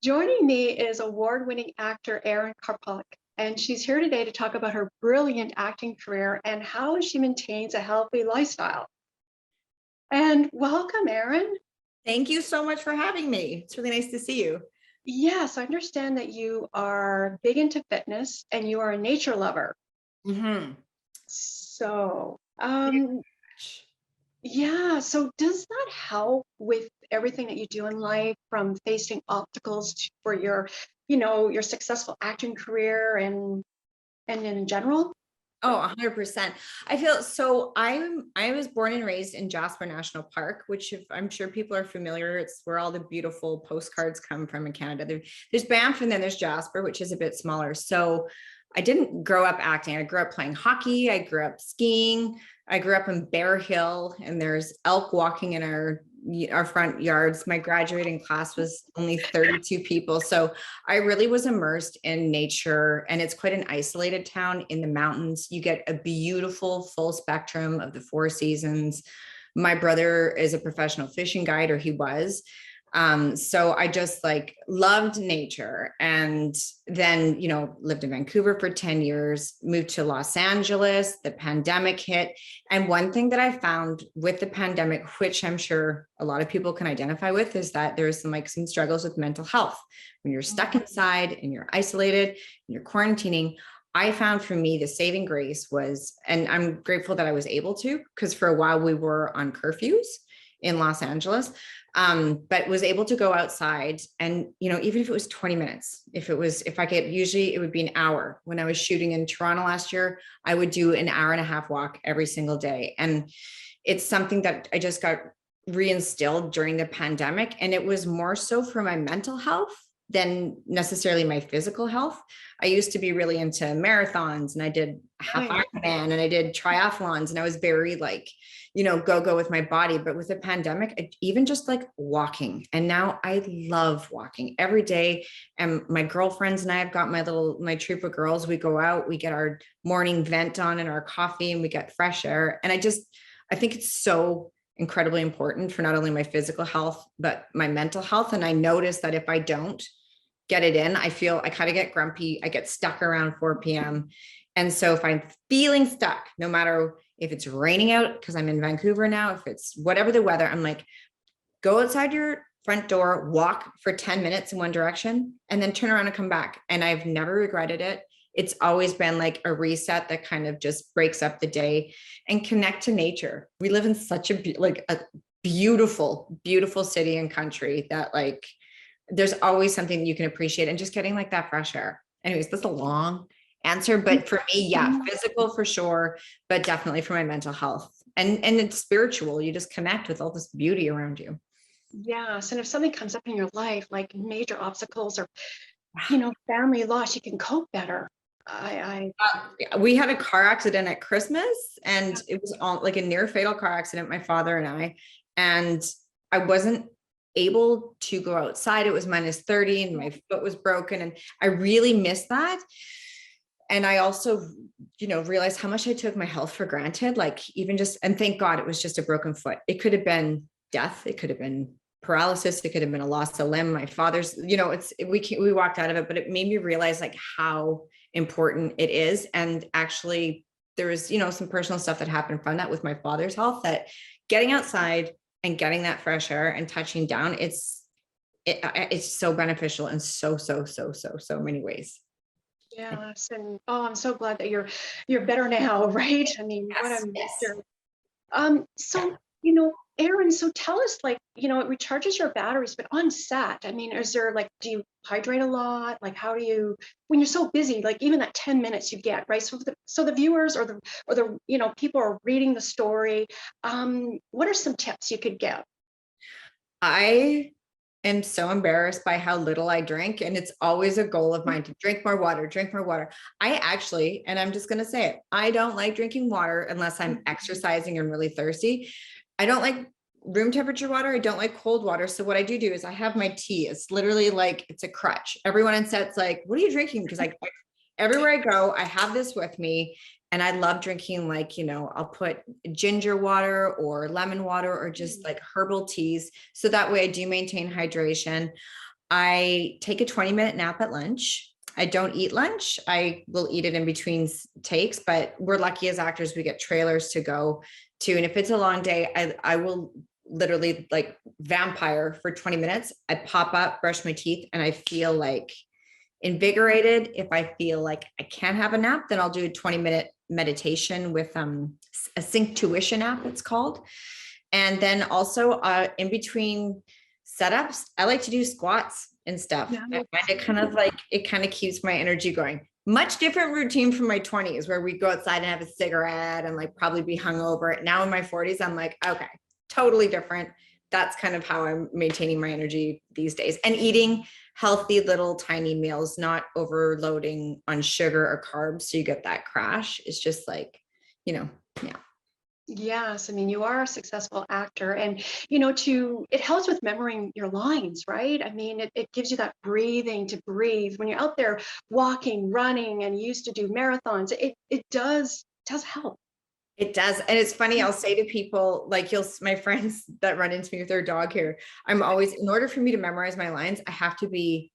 Joining me is award-winning actor Erin Karpluk, and she's here today to talk about her brilliant acting career and how she maintains a healthy lifestyle. And welcome, Erin. Thank you so much for having me. It's really nice to see you. Yes, I understand that you are big into fitness and you are a nature lover. Mm-hmm. So, yeah, so does that help with everything that you do in life, from facing obstacles for your successful acting career and in general? Oh, 100%. I feel so I was born and raised in Jasper National Park, which if, I'm sure people are familiar. It's where all the beautiful postcards come from in Canada. There's Banff and then there's Jasper, which is a bit smaller. So I didn't grow up acting. I grew up playing hockey. I grew up skiing. I grew up in Bear Hill, and there's elk walking in our front yards. My graduating class was only 32 people. So I really was immersed in nature, and it's quite an isolated town in the mountains. You get a beautiful full spectrum of the four seasons. My brother is a professional fishing guide, or he was. So I just like loved nature, and then, lived in Vancouver for 10 years, moved to Los Angeles, the pandemic hit. And one thing that I found with the pandemic, which I'm sure a lot of people can identify with, is that there's some struggles with mental health. When you're stuck inside and you're isolated and you're quarantining, I found for me the saving grace was, and I'm grateful that I was able to, because for a while we were on curfews in Los Angeles, but was able to go outside. And, even if it was 20 minutes, usually it would be an hour. When I was shooting in Toronto last year, I would do an hour and a half walk every single day. And it's something that I just got reinstilled during the pandemic. And it was more so for my mental health than necessarily my physical health. I used to be really into marathons, and I did half Ironman, and I did triathlons, and I was very go with my body. But with the pandemic, even just like walking, and now I love walking every day. And my girlfriends and I have got my troop of girls. We go out, we get our morning vent on and our coffee, and we get fresh air. And I think it's so incredibly important for not only my physical health, but my mental health. And I notice that if I don't get it in, I kind of get grumpy. I get stuck around 4 p.m. And so if I'm feeling stuck, no matter if it's raining out, because I'm in Vancouver now, if it's whatever the weather, I'm like, go outside your front door, walk for 10 minutes in one direction, and then turn around and come back. And I've never regretted it. It's always been like a reset that kind of just breaks up the day, and connect to nature. We live in such a beautiful, beautiful city and country that there's always something you can appreciate, and just getting that fresh air. Anyways, that's a long answer, but for me, yeah, physical for sure, but definitely for my mental health, and it's spiritual. You just connect with all this beauty around you. Yes, and if something comes up in your life, like major obstacles or, family loss, you can cope better. We had a car accident at Christmas, and it was all like a near fatal car accident, my father and I wasn't able to go outside. It was -30 and my foot was broken, and I really missed that. And I also, realized how much I took my health for granted, and thank God it was just a broken foot. It could have been death. It could have been paralysis. It could have been a loss of limb. My father's, we walked out of it, but it made me realize how important it is. And actually there was, some personal stuff that happened from that with my father's health, that getting outside and getting that fresh air and touching down, it's so beneficial in so many ways. Yes, and I'm so glad that you're better now, right? I mean, Yes, what a yes. mixture. So Erin, so tell us, it recharges your batteries, but on set, I mean, is there do you hydrate a lot? How do you, when you're so busy, even that 10 minutes you get, right? So the viewers or the people are reading the story. What are some tips you could give? I am so embarrassed by how little I drink, and it's always a goal of mine to drink more water, drink more water. I actually, and I'm just going to say it, I don't like drinking water unless I'm exercising and really thirsty. I don't like room temperature water. I don't like cold water. So what I do is I have my tea. It's literally it's a crutch. Everyone on set's like, what are you drinking? Because everywhere I go, I have this with me. And I love drinking, I'll put ginger water or lemon water or just herbal teas. So that way I do maintain hydration. I take a 20-minute nap at lunch. I don't eat lunch. I will eat it in between takes, but we're lucky as actors, we get trailers to go to. And if it's a long day, I will literally like vampire for 20 minutes. I pop up, brush my teeth, and I feel like invigorated. If I feel like I can't have a nap, then I'll do a 20-minute meditation with a sync tuition app, it's called. And then also in between setups, I like to do squats and stuff. Yeah. I find it kind of like, it kind of keeps my energy going. Much different routine from my 20s where we go outside and have a cigarette and like probably be hungover. Now in my 40s, I'm like, okay, totally different. That's kind of how I'm maintaining my energy these days, and eating healthy little tiny meals, not overloading on sugar or carbs. So you get that crash. It's just like, yeah. Yes, I mean, you are a successful actor, and it helps with remembering your lines, right? I mean, it gives you that breathing to breathe when you're out there walking, running, and you used to do marathons. It does help. It does. And it's funny, I'll say to people, like my friends that run into me with their dog here, I'm always, in order for me to memorize my lines, I have to be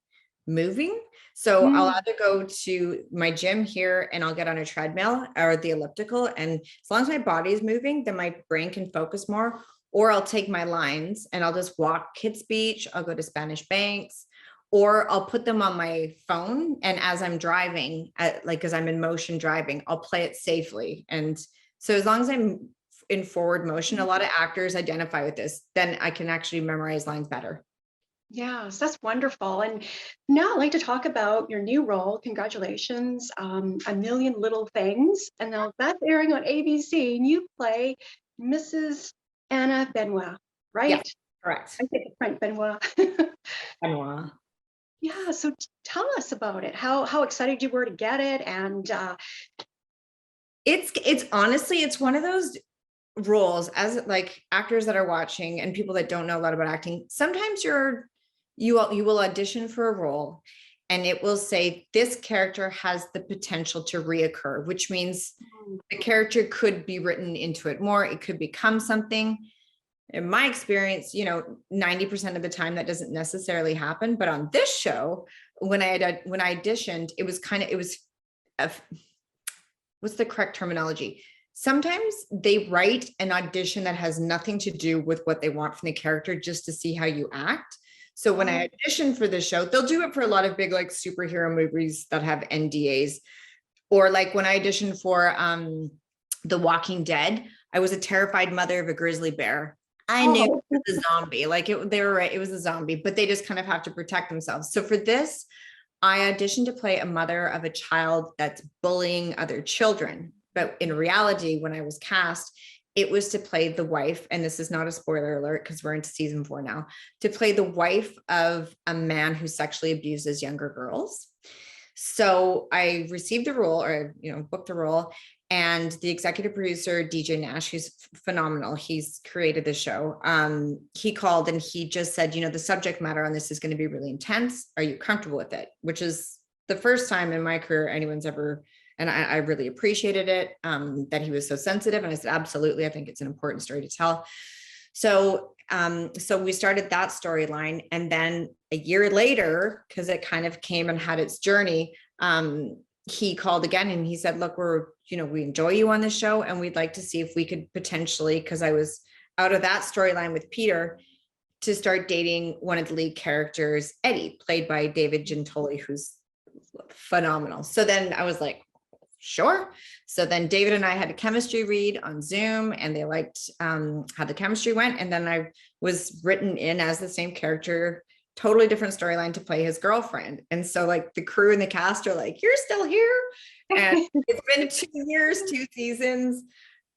moving. So I'll either go to my gym here and I'll get on a treadmill or the elliptical. And as long as my body is moving, then my brain can focus more. Or I'll take my lines and I'll just walk Kids Beach. I'll go to Spanish Banks, or I'll put them on my phone. And as I'm driving, as I'm in motion driving, I'll play it safely. And so as long as I'm in forward motion, a lot of actors identify with this, then I can actually memorize lines better. Yes, that's wonderful. And now I'd like to talk about your new role. Congratulations, A Million Little Things. And now that's airing on ABC, and you play Mrs. Anna Benoit, right? Yeah, correct. I think it's Frank Benoit. Benoit. Yeah, so tell us about it. How excited you were to get it, and It's honestly, it's one of those roles, as like actors that are watching and people that don't know a lot about acting. Sometimes you will audition for a role and it will say this character has the potential to reoccur, which means the character could be written into it more. It could become something. In my experience, 90% of the time that doesn't necessarily happen. But on this show, when I auditioned, it was what's the correct terminology? Sometimes they write an audition that has nothing to do with what they want from the character, just to see how you act. So when I audition for this show, they'll do it for a lot of big like superhero movies that have NDAs, or like when I auditioned for The Walking Dead, I was a terrified mother of a grizzly bear. I knew it was a zombie, like they were right, it was a zombie, but they just kind of have to protect themselves. So for this, I auditioned to play a mother of a child that's bullying other children. But in reality, when I was cast, it was to play the wife, and this is not a spoiler alert because we're into season 4 now, to play the wife of a man who sexually abuses younger girls. So I received the role, or booked the role, and the executive producer, DJ Nash, who's phenomenal, he's created the show. He called and he just said, the subject matter on this is going to be really intense. Are you comfortable with it? Which is the first time in my career anyone's ever. And I really appreciated it, that he was so sensitive. And I said, absolutely. I think it's an important story to tell. So we started that storyline. And then a year later, because it kind of came and had its journey, he called again and he said, look, we enjoy you on the show and we'd like to see if we could potentially, because I was out of that storyline with Peter, to start dating one of the lead characters, Eddie, played by David Gentoli, who's phenomenal. So then I was like, sure. So then David and I had a chemistry read on Zoom and they liked how the chemistry went. And then I was written in as the same character, totally different storyline, to play his girlfriend. And so like the crew and the cast are like, you're still here. And it's been 2 years, 2 seasons.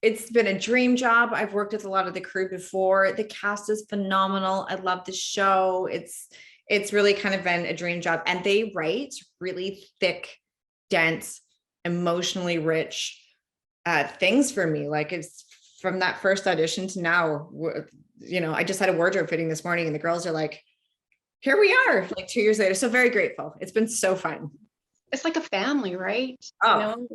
It's been a dream job. I've worked with a lot of the crew before. The cast is phenomenal. I love the show. It's really kind of been a dream job. And they write really thick, dense, emotionally rich things for me. Like it's from that first audition to now, I just had a wardrobe fitting this morning and the girls are like, here we are, like 2 years later. So very grateful. It's been so fun. It's like a family, right? Oh.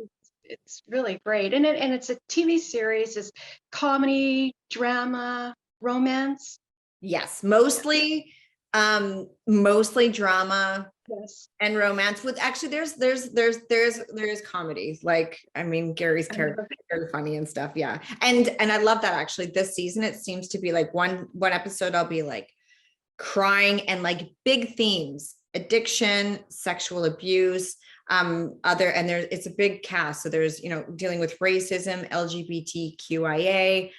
It's really great. And it's a TV series. It's comedy, drama, romance. Yes, mostly Mostly drama Yes. and romance with actually there's comedy. Like, I mean, Gary's character is very funny and stuff. Yeah. And I love that actually this season. It seems to be like one episode I'll be like crying and like big themes, addiction, sexual abuse, other, and there's, it's a big cast. So there's, you know, dealing with racism, LGBTQIA,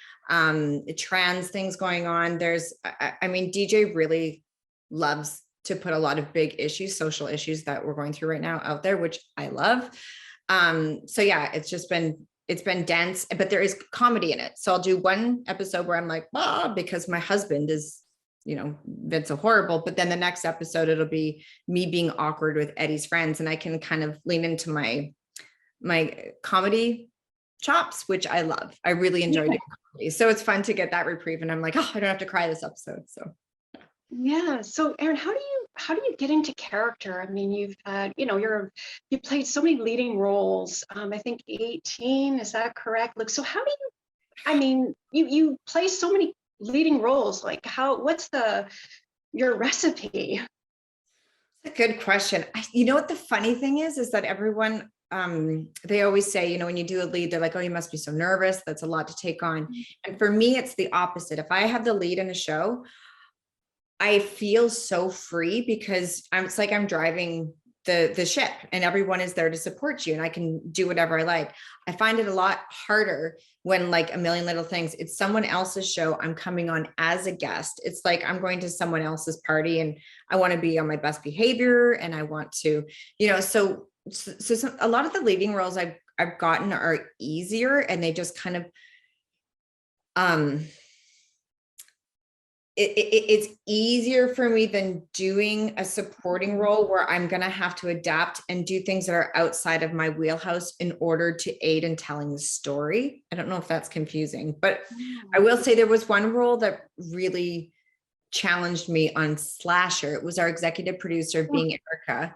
trans things going on. There's, I mean, DJ really loves to put a lot of big issues, social issues that we're going through right now out there, which I love. So yeah, it's been dense, but there is comedy in it. So I'll do one episode where I'm like, ah, because my husband is, you know, that's a horrible, but then the next episode, it'll be me being awkward with Eddie's friends. And I can kind of lean into my comedy chops, which I love. I really enjoy doing comedy. So it's fun to get that reprieve. And I'm like, oh, I don't have to cry this episode. So Yeah. So Erin, how do you get into character? I mean, you've you know, you played so many leading roles. I think 18, is that correct? Look, so how do you, I mean, you play so many leading roles. Like what's your recipe? a good question. You know what the funny thing is that everyone, they always say, you know, when you do a lead, they're like, oh, you must be so nervous. That's a lot to take on. And for me, it's the opposite. If I have the lead in a show, I feel so free because it's like I'm driving the ship and everyone is there to support you and I can do whatever I like. I find it a lot harder when like A Million Little Things, it's someone else's show. I'm coming on as a guest. It's like I'm going to someone else's party and I want to be on my best behavior and I want to, you know, so a lot of the leading roles I've gotten are easier and they just kind of, it's easier for me than doing a supporting role where I'm going to have to adapt and do things that are outside of my wheelhouse in order to aid in telling the story. I don't know if that's confusing, but I will say there was one role that really challenged me on Slasher. It was our executive producer being Erica.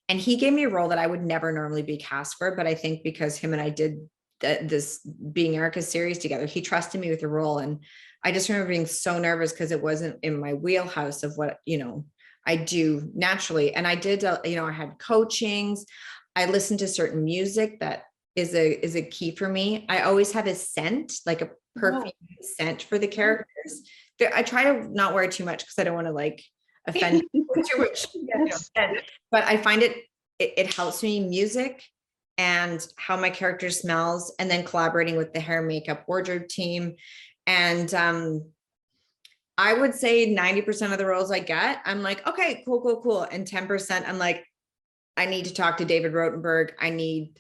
And he gave me a role that I would never normally be cast for. But I think because him and I did this Being Erica series together, he trusted me with the role. And I just remember being so nervous because it wasn't in my wheelhouse of what, you know, I do naturally. And I did, you know, I had coachings. I listened to certain music that is a key for me. I always have a scent, like a perfume scent for the characters. I try to not wear too much because I don't want to like offend people too much. Yes. You know, but I find it helps me, music and how my character smells, and then collaborating with the hair, makeup, wardrobe team. And I would say 90% of the roles I get, I'm like, okay, cool. And 10%, I'm like, I need to talk to David Rotenberg. I need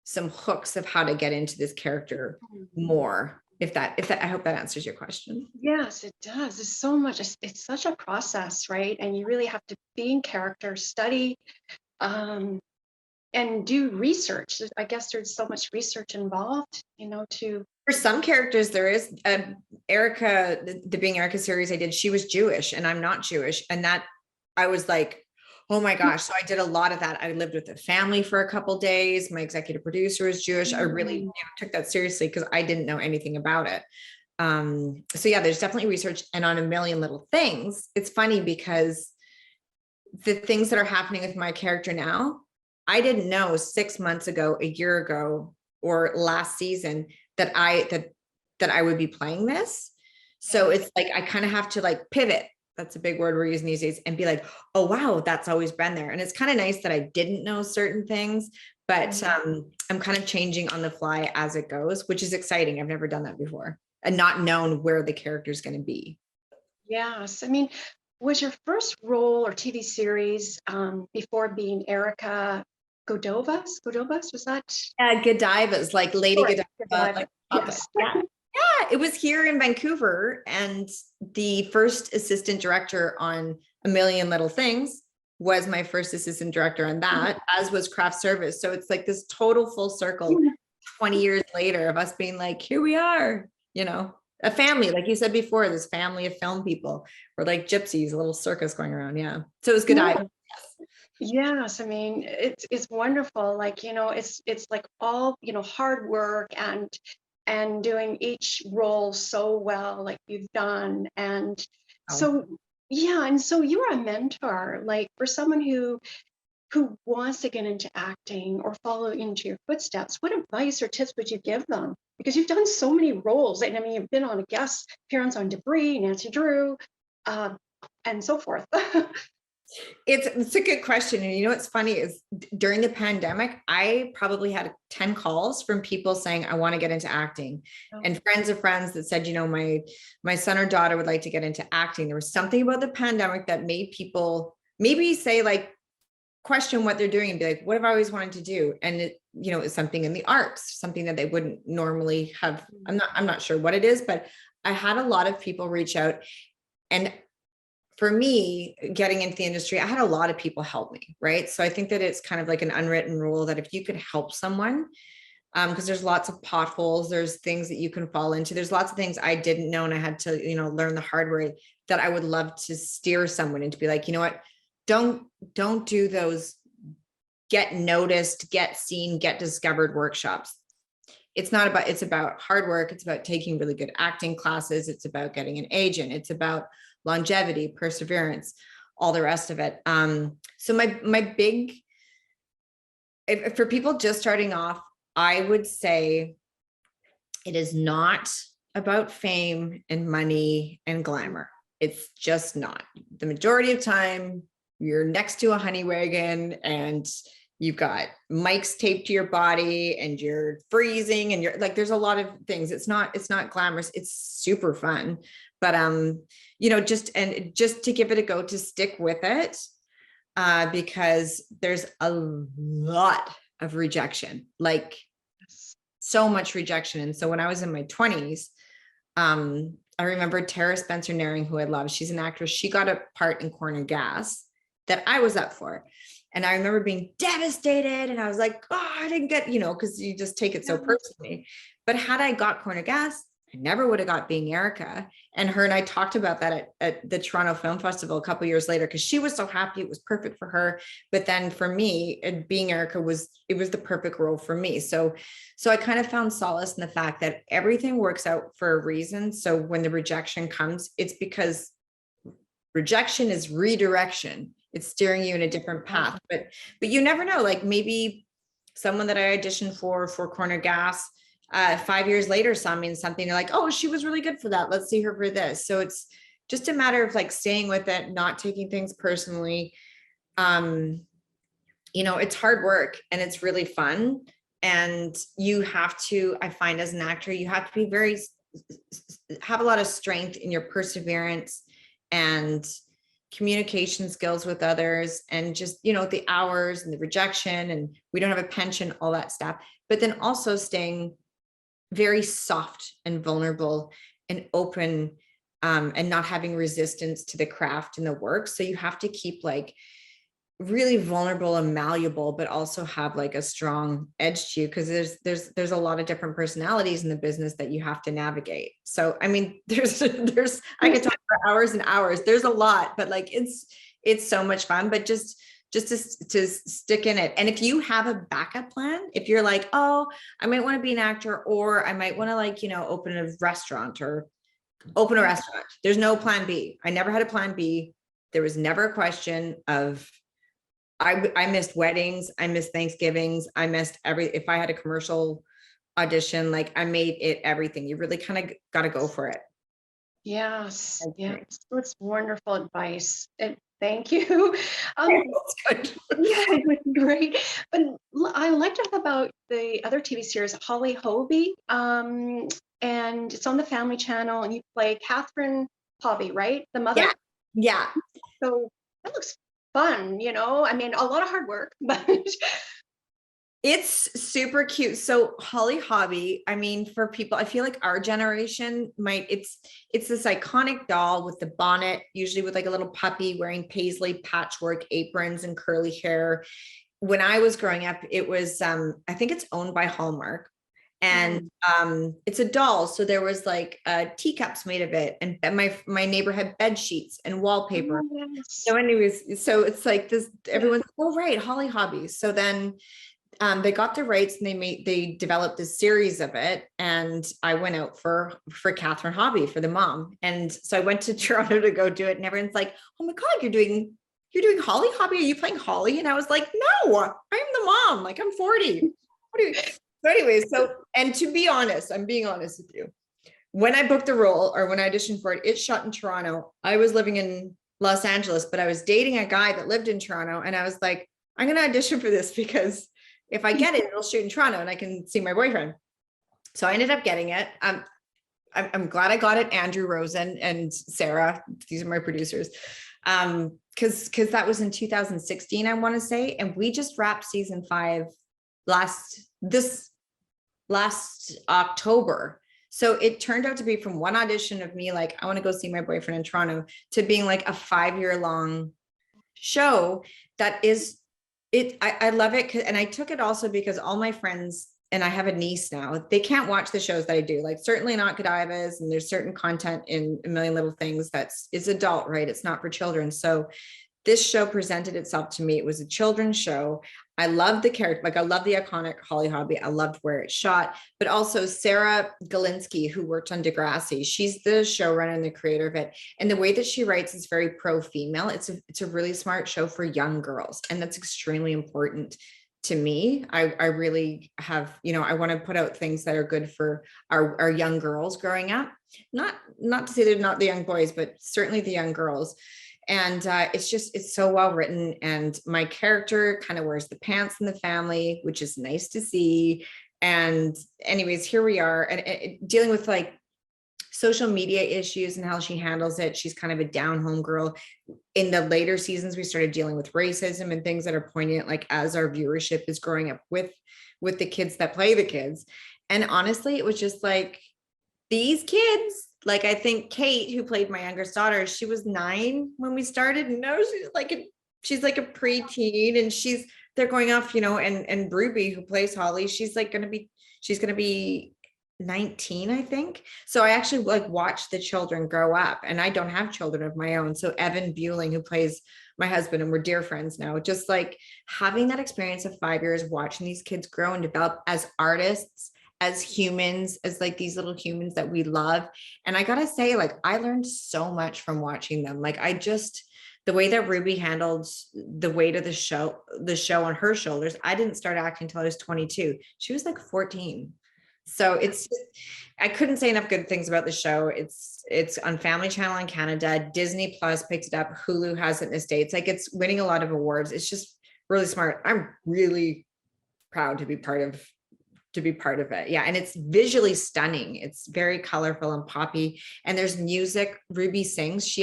some hooks of how to get into this character more. If that, I hope that answers your question. Yes, it does. It's so much, it's such a process, right? And you really have to be in character, study, and do research. I guess there's so much research involved, you know, for some characters, there is Erica, the Being Erica series I did, she was Jewish and I'm not Jewish. And that I was like, oh my gosh. So I did a lot of that. I lived with a family for a couple of days. My executive producer was Jewish. I really, you know, took that seriously because I didn't know anything about it. So yeah, there's definitely research. And on A Million Little Things, it's funny because the things that are happening with my character now, I didn't know 6 months ago, a year ago, or last season that I would be playing this. So it's like, I kind of have to like pivot. That's a big word we're using these days, and be like, oh, wow, that's always been there. And it's kind of nice that I didn't know certain things, but I'm kind of changing on the fly as it goes, which is exciting. I've never done that before and not known where the character is going to be. Yes. I mean, was your first role or TV series before Being Erica Godovas? Was that? Godivas, like Lady Correct. Godiva. Like, Yes. yeah, it was here in Vancouver. And the first assistant director on A Million Little Things was my first assistant director on that, as was craft service. So it's like this total full circle 20 years later of us being like, here we are, you know, a family, like you said before, this family of film people. We're like gypsies, a little circus going around. Yeah. So it was good. Yes, I mean, it's wonderful. Like, you know, it's like all, you know, hard work and doing each role so well, like you've done. And so Yeah, and so you're a mentor, like for someone who wants to get into acting or follow into your footsteps. What advice or tips would you give them? Because you've done so many roles, and I mean, you've been on a guest appearance on Debris, Nancy Drew, uh, and so forth. It's a good question. And you know, what's funny is during the pandemic, I probably had 10 calls from people saying, I want to get into acting, and friends of friends that said, you know, my son or daughter would like to get into acting. There was something about the pandemic that made people maybe say like, question what they're doing and be like, what have I always wanted to do? And it, you know, it's something in the arts, something that they wouldn't normally have. I'm not sure what it is, but I had a lot of people reach out. And for me, getting into the industry, I had a lot of people help me, right? So I think that it's kind of like an unwritten rule that if you could help someone, because there's lots of potholes, there's things that you can fall into. There's lots of things I didn't know, and I had to, you know, learn the hard way, that I would love to steer someone into, be like, you know what, don't do those get noticed, get seen, get discovered workshops. It's about hard work. It's about taking really good acting classes. It's about getting an agent. It's about longevity, perseverance, all the rest of it. So my big, if for people just starting off, I would say it is not about fame and money and glamour. It's just not. The majority of time, you're next to a honey wagon and you've got mics taped to your body and you're freezing and you're like, there's a lot of things. It's not glamorous. It's super fun, but, you know, just to give it a go, to stick with it, because there's a lot of rejection, like so much rejection. And so when I was in my 20s, I remember Tara Spencer Naring, who I love. She's an actress. She got a part in Corner Gas that I was up for. And I remember being devastated. And I was like, oh, I didn't get, you know, because you just take it so personally. But had I got Corner Gas, I never would have got Being Erica. And her and I talked about that at the Toronto Film Festival a couple of years later, because she was so happy. It was perfect for her. But then for me, Being Erica was the perfect role for me. So I kind of found solace in the fact that everything works out for a reason. So when the rejection comes, it's because rejection is redirection. It's steering you in a different path. But you never know. Like maybe someone that I auditioned for Corner Gas, 5 years later saw me in something. They're like, oh, she was really good for that. Let's see her for this. So it's just a matter of like staying with it, not taking things personally. You know, it's hard work and it's really fun. And you have to, I find as an actor, you have to be have a lot of strength in your perseverance and communication skills with others, and just, you know, the hours and the rejection, and we don't have a pension, all that stuff. But then also staying very soft and vulnerable and open, and not having resistance to the craft and the work. So you have to keep like really vulnerable and malleable, but also have like a strong edge to you, because there's a lot of different personalities in the business that you have to navigate. So I mean, there's I could talk for hours and hours. There's a lot, but like it's so much fun. But just to stick in it. And if you have a backup plan, if you're like, oh, I might want to be an actor, or I might want to, like, you know, open a restaurant. There's no plan B. I never had a plan B. There was never a question of, I missed weddings. I missed Thanksgivings. I missed if I had a commercial audition, like I made it everything. You really kind of got to go for it. Yes. That's wonderful advice. And thank you. That's good. Yeah, it was great. But I liked it about the other TV series, Holly Hoby. And it's on the Family Channel, and you play Catherine Hobby, right? The mother. Yeah. So that looks fun, you know. I mean, a lot of hard work, but it's super cute. So Holly Hobby, I mean, for people, I feel like our generation it's this iconic doll with the bonnet, usually with like a little puppy wearing paisley patchwork aprons and curly hair. When I was growing up, it was, I think it's owned by Hallmark. And it's a doll. So there was like teacups made of it. And my neighbor had bed sheets and wallpaper. yes. So anyways, so it's like this, everyone's, oh, right, Holly Hobby. So then they got the rights and they developed a series of it. And I went out for Catherine Hobby for the mom. And so I went to Toronto to go do it. And everyone's like, oh my God, you're doing Holly Hobby. Are you playing Holly? And I was like, no, I'm the mom. Like, I'm 40. What are you? So anyway, and to be honest, I'm being honest with you. When I booked the role or when I auditioned for it, it shot in Toronto. I was living in Los Angeles, but I was dating a guy that lived in Toronto. And I was like, I'm going to audition for this because if I get it, it'll shoot in Toronto and I can see my boyfriend. So I ended up getting it. I'm glad I got it. Andrew Rosen and Sarah, these are my producers. Cause that was in 2016, I want to say. And we just wrapped season 5 this last October. So it turned out to be from one audition of me, like, I want to go see my boyfriend in Toronto, to being like a 5-year long show that is, I love it. And I took it also because all my friends, and I have a niece now, they can't watch the shows that I do, like certainly not Godivas. And there's certain content in A Million Little Things it's adult, right? It's not for children. So this show presented itself to me. It was a children's show. I love the character, like I love the iconic Holly Hobby. I loved where it's shot, but also Sarah Galinsky, who worked on Degrassi. She's the showrunner and the creator of it. And the way that she writes is very pro-female. It's a really smart show for young girls. And that's extremely important to me. I really have, I want to put out things that are good for our young girls growing up. Not to say they're not the young boys, but certainly the young girls. And it's so well written. And my character kind of wears the pants in the family, which is nice to see. And anyways, here we are, and dealing with like social media issues and how she handles it. She's kind of a down home girl. In the later seasons, we started dealing with racism and things that are poignant, like as our viewership is growing up with the kids that play the kids. And honestly, it was just like these kids. Like, I think Kate, who played my youngest daughter, she was 9 when we started. And now she's like a preteen, and they're going off, and Ruby, who plays Holly, she's going to be 19, I think. So I actually like watched the children grow up, and I don't have children of my own. So Evan Bueling, who plays my husband, and we're dear friends now, just like having that experience of 5 years, watching these kids grow and develop as artists, as humans, as like these little humans that we love. And I gotta say, like, I learned so much from watching them. Like, the way that Ruby handled the weight of the show on her shoulders. I didn't start acting until I was 22. She was like 14. So I couldn't say enough good things about the show. It's on Family Channel in Canada. Disney Plus picked it up. Hulu has it in the States. Like, it's winning a lot of awards. It's just really smart. I'm really proud to be part of it. Yeah. And it's visually stunning. It's very colorful and poppy. And there's music. Ruby sings.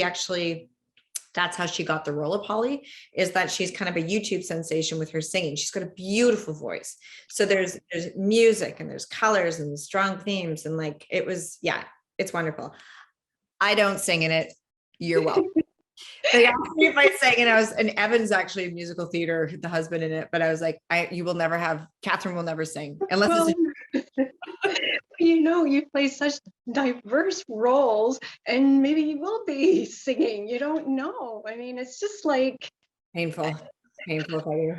That's how she got the role of Holly, is that she's kind of a YouTube sensation with her singing. She's got a beautiful voice. So there's music and there's colors and strong themes. And like, it's wonderful. I don't sing in it. You're welcome. They asked me if I sang, and Evan's actually a musical theater, the husband in it, but I was like, Catherine will never sing unless you play such diverse roles, and maybe you will be singing. You don't know. I mean, it's just like painful for you.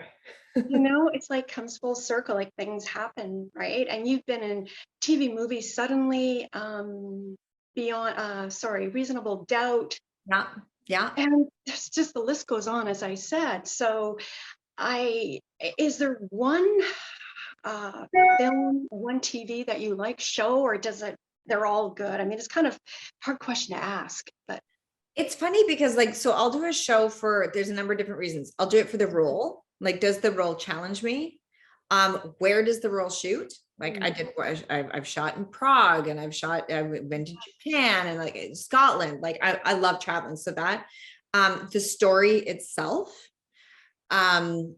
It's like comes full circle, like things happen, right? And you've been in TV, movies, suddenly, Reasonable Doubt. Yeah. And there's just, the list goes on, as I said. So is there one film, one TV that you like, show, or they're all good? I mean, it's kind of a hard question to ask, but. It's funny because so I'll do a show there's a number of different reasons. I'll do it for the role. Like, does the role challenge me? Where does the role shoot? Like, I've shot in Prague, and I went to Japan and like Scotland. Like, I love traveling. So that, the story itself, the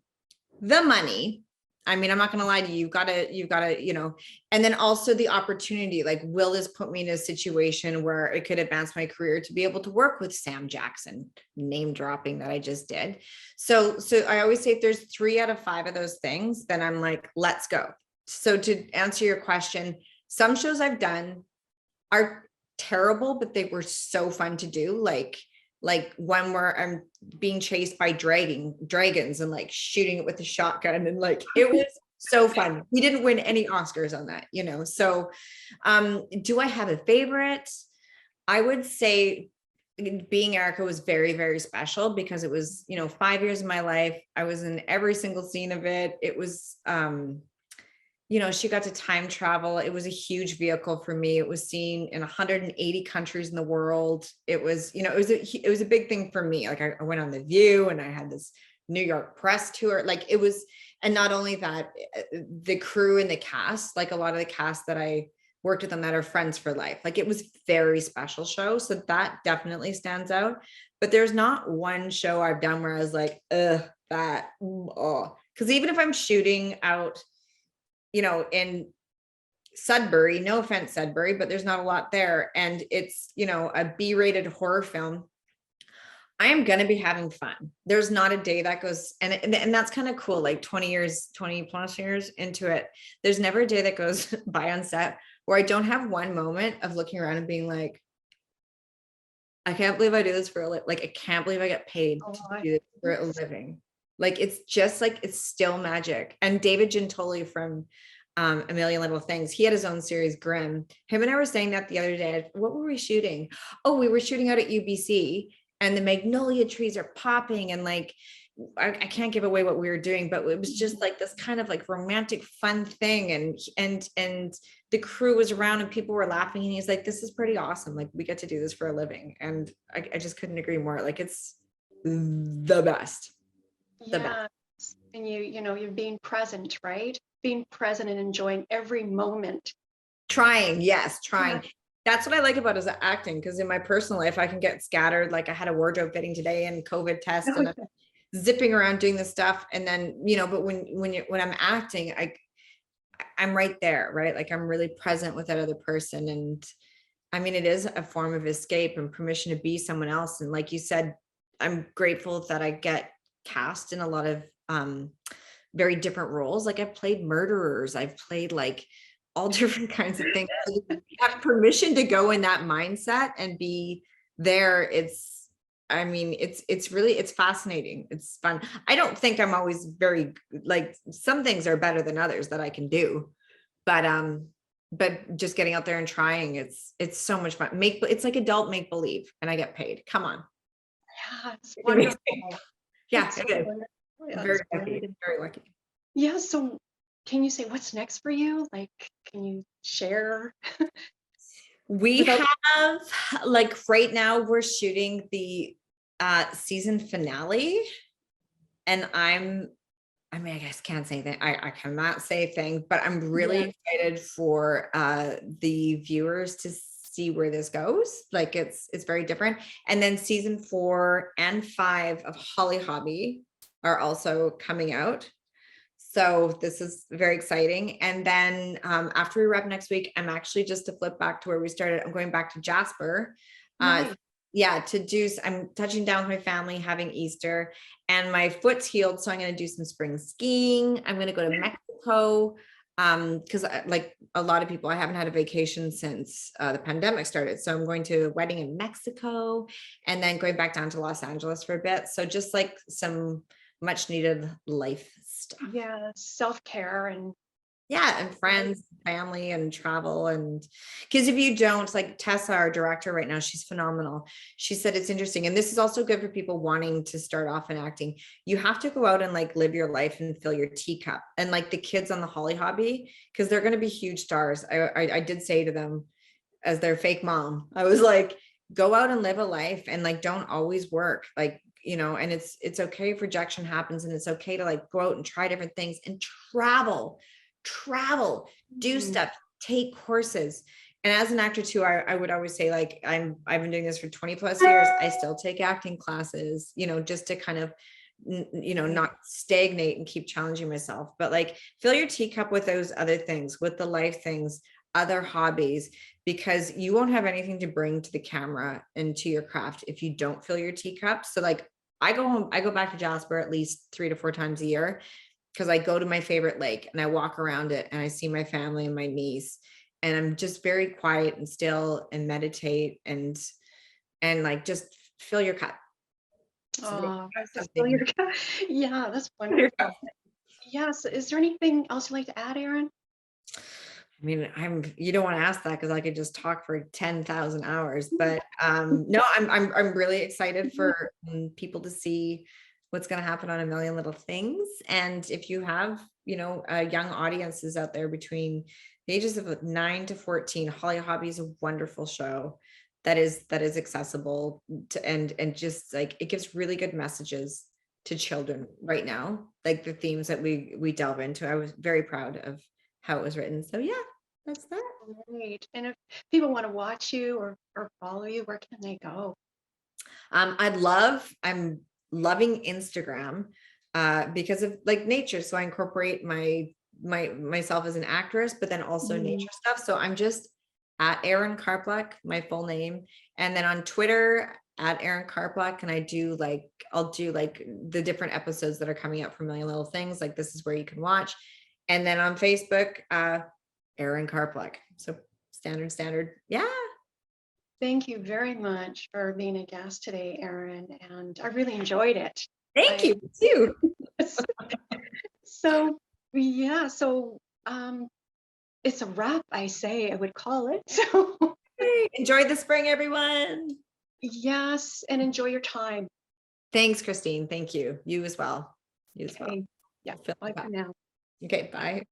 money. I mean, I'm not going to lie to you. You've got to, and then also the opportunity, like, will this put me in a situation where it could advance my career to be able to work with Sam Jackson, name dropping that I just did. So I always say if there's 3 out of 5 of those things, then I'm like, let's go. So to answer your question, some shows I've done are terrible, but they were so fun to do. Like one where I'm being chased by dragons and like shooting it with a shotgun, and like it was So fun. We didn't win any Oscars on that, So do I have a favorite? I would say being Erica was very, very special because it was, 5 years of my life. I was in every single scene of it. It was, she got to time travel. It was a huge vehicle for me. It was seen in 180 countries in the world. It was, it was a big thing for me. Like I went on The View and I had this New York press tour. Like it was, and not only that, the crew and the cast, like a lot of the cast that I worked with them that are friends for life. Like it was very special show. So that definitely stands out. But there's not one show I've done where I was like, that, oh, because even if I'm shooting out, in Sudbury, no offense, Sudbury, but there's not a lot there. And it's, a B-rated horror film. I am going to be having fun. There's not a day that goes, and that's kind of cool. Like 20 plus years into it, there's never a day that goes by on set where I don't have one moment of looking around and being like, I can't believe I do this for a living. Like, I can't believe I get paid to do this for a living. Like, it's just like, it's still magic. And David Gentoli from A Million Little Things, he had his own series, Grimm. Him and I were saying that the other day. What were we shooting? Oh, we were shooting out at UBC and the magnolia trees are popping. And like, I can't give away what we were doing, but it was just like this kind of like romantic, fun thing. And the crew was around and people were laughing. And he's like, this is pretty awesome. Like, we get to do this for a living. And I just couldn't agree more. Like, it's the best. Yeah. And you're being present, right? Being present and enjoying every moment. Trying. Yeah. That's what I like about is acting. Because in my personal life, I can get scattered. Like I had a wardrobe fitting today and COVID test and I'm zipping around doing this stuff. And then, but when I'm acting, I'm right there, right? Like I'm really present with that other person. And I mean, it is a form of escape and permission to be someone else. And like you said, I'm grateful that I get cast in a lot of very different roles. Like I've played murderers, I've played like all different kinds of things. So you have permission to go in that mindset and be there. It's really, it's fascinating. It's fun. I don't think I'm always very, like, some things are better than others that I can do, but just getting out there and trying, it's so much fun. It's like adult make believe and I get paid. Come on. Yeah, it's wonderful. Yeah, It's it is. Yeah, Very lucky. Very lucky. Yeah. So can you say what's next for you? Like, can you share? We have, like, right now we're shooting the season finale and I guess can't say that. I cannot say thing, but I'm really excited for the viewers to see where this goes. Like it's very different. And then season 4 and 5 of Holly Hobby are also coming out. So this is very exciting. And then after we wrap next week, I'm actually, just to flip back to where we started, I'm going back to Jasper. Nice. I'm touching down with my family, having Easter, and my foot's healed. So I'm going to do some spring skiing. I'm going to go to Mexico. Because like a lot of people, I haven't had a vacation since the pandemic started. So I'm going to a wedding in Mexico and then going back down to Los Angeles for a bit. So just like some much needed life stuff. Yeah, self-care and friends, family, and travel. And because if you don't, like Tessa, our director right now, she's phenomenal. She said it's interesting, and this is also good for people wanting to start off in acting. You have to go out and like live your life and fill your teacup. And like the kids on the Holly Hobby, because they're going to be huge stars. I did say to them, as their fake mom, I was like, go out and live a life and like don't always work, like, and it's okay if rejection happens, and it's okay to like go out and try different things and travel, do stuff, take courses. And as an actor too, I would always say, like, I've been doing this for 20 plus years. I still take acting classes, just to kind of, not stagnate and keep challenging myself, but like fill your teacup with those other things, with the life things, other hobbies, because you won't have anything to bring to the camera and to your craft if you don't fill your teacup. So like I go back to Jasper at least 3 to 4 times a year, because I go to my favorite lake and I walk around it and I see my family and my niece, and I'm just very quiet and still and meditate and like just fill your cup. fill your cup. Yeah, that's wonderful. Yes. Is there anything else you'd like to add, Erin? I mean, you don't want to ask that because I could just talk for 10,000 hours, but no, I'm really excited for people to see what's going to happen on A Million Little Things. And if you have, young audiences out there between the ages of 9 to 14, Holly Hobby is a wonderful show that is accessible to, and just like it gives really good messages to children right now, like the themes that we delve into. I was very proud of how it was written. So yeah, that's that. Great. And if people want to watch you or follow you, where can they go? I'm loving Instagram because of like nature. So I incorporate myself as an actress, but then also Mm. nature stuff. So I'm just at Erin Karpluk, my full name. And then on Twitter at Erin Karpluk. And I'll do like the different episodes that are coming up from Million Little Things. Like this is where you can watch. And then on Facebook, Erin Karpluk. So standard. Yeah. Thank you very much for being a guest today, Erin, and I really enjoyed it. Thank I you too. so yeah, so it's a wrap, I say, I would call it. So Enjoy the spring, everyone. yes, and enjoy your time. Thanks, Christine. Thank you. You as well. You as well. Okay. Yeah, We'll bye for now. Okay, bye.